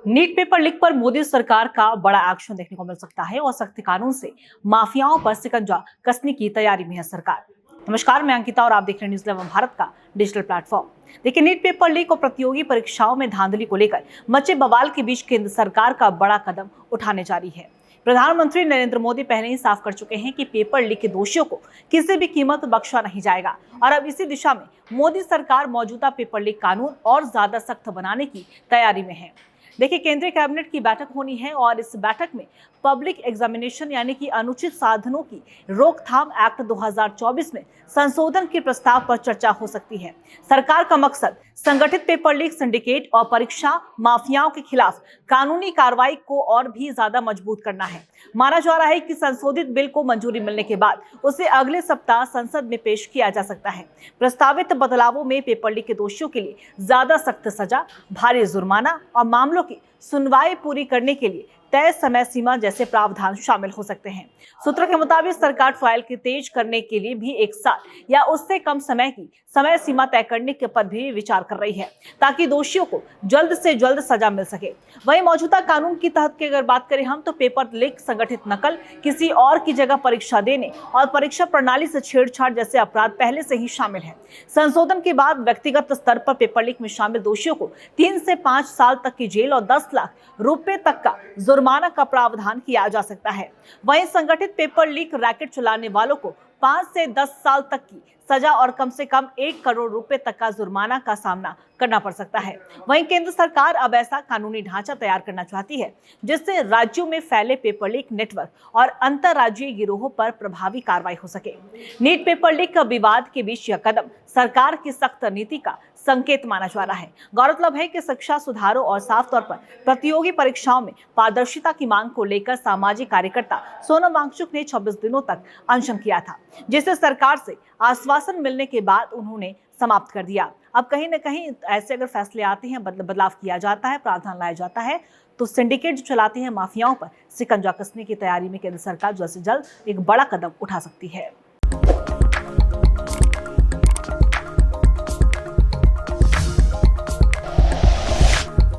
NEET paper leak पर मोदी सरकार का बड़ा एक्शन देखने को मिल सकता है और सख्त कानून से माफियाओं पर शिकंजा कसने की तैयारी में है सरकार। नमस्कार, मैं अंकिता और आप देख रहे हैं न्यूज़ 11 भारत का डिजिटल प्लेटफॉर्म। देखिए, नीट पेपर लीक और प्रतियोगी परीक्षाओं में धांधली को लेकर मचे बवाल के बीच केंद्र सरकार का बड़ा कदम उठाने जा रही है। प्रधानमंत्री नरेंद्र मोदी पहले ही साफ कर चुके हैं कि पेपर लीक के दोषियों को किसी भी कीमत बख्शा नहीं जाएगा और अब इसी दिशा में मोदी सरकार मौजूदा पेपर लीक कानून और ज्यादा सख्त बनाने की तैयारी में है। देखिए, केंद्रीय कैबिनेट की बैठक होनी है और इस बैठक में पब्लिक एग्जामिनेशन यानी कि अनुचित साधनों की रोकथाम एक्ट 2024 में संशोधन के प्रस्ताव पर चर्चा हो सकती है। सरकार का मकसद संगठित पेपर लीक सिंडिकेट और परीक्षा माफियाओं के खिलाफ कानूनी कार्रवाई को और भी ज्यादा मजबूत करना है। माना जा रहा है कि संशोधित बिल को मंजूरी मिलने के बाद उसे अगले सप्ताह संसद में पेश किया जा सकता है। प्रस्तावित बदलावों में पेपर लीक के दोषियों के लिए ज्यादा सख्त सजा, भारी जुर्माना और मामलों की सुनवाई पूरी करने के लिए तय समय सीमा जैसे प्रावधान शामिल हो सकते हैं। सूत्रों के मुताबिक सरकार ट्रायल के तेज करने के लिए भी 1 साल या उससे कम समय की समय सीमा तय करने के पर भी विचार कर रही है, ताकि दोषियों को जल्द से जल्द सजा मिल सके। वहीं मौजूदा कानून की तहत की अगर बात करें हम, तो पेपर लीक, संगठित नकल, किसी और की जगह परीक्षा देने और परीक्षा प्रणाली से छेड़छाड़ जैसे अपराध पहले से ही शामिल है। संशोधन के बाद व्यक्तिगत स्तर पर पेपर लीक में शामिल दोषियों को 3 से 5 साल तक की जेल और 10 लाख रुपए तक का जुर्माना का प्रावधान किया जा सकता है। वहीं संगठित पेपर लीक रैकेट चलाने वालों को 5 से 10 साल तक की सजा और कम से कम 1 करोड़ रुपए तक का जुर्माना का सामना करना पड़ सकता है। वहीं केंद्र सरकार अब ऐसा कानूनी ढांचा तैयार करना चाहती है जिससे राज्यों में फैले पेपर लीक नेटवर्क और अंतर्राज्यीय गिरोहों पर प्रभावी कार्रवाई हो सके। नीट पेपर लीक का विवाद के बीच यह कदम सरकार की सख्त नीति का संकेत माना जा रहा है। गौरतलब है कि शिक्षा सुधारों और साफ तौर पर प्रतियोगी परीक्षाओं में पारदर्शिता की मांग को लेकर सामाजिक कार्यकर्ता सोनम वांगचुक ने 26 दिनों तक अनशन किया था, जिसे सरकार से आश्वासन मिलने के बाद उन्होंने समाप्त कर दिया। अब कहीं न कहीं ऐसे अगर फैसले आते हैं, बदलाव किया जाता है, प्रावधान लाया जाता है, तो सिंडिकेट जो चलाते हैं माफियाओं पर शिकंजा कसने की तैयारी में केंद्र सरकार जल्द से जल्द एक बड़ा कदम उठा सकती है।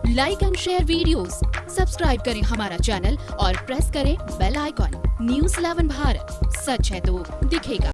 Like and share videos, subscribe करें हमारा चैनल और प्रेस करें बेल आइकॉन। न्यूज़ 11 भारत, सच है तो दिखेगा।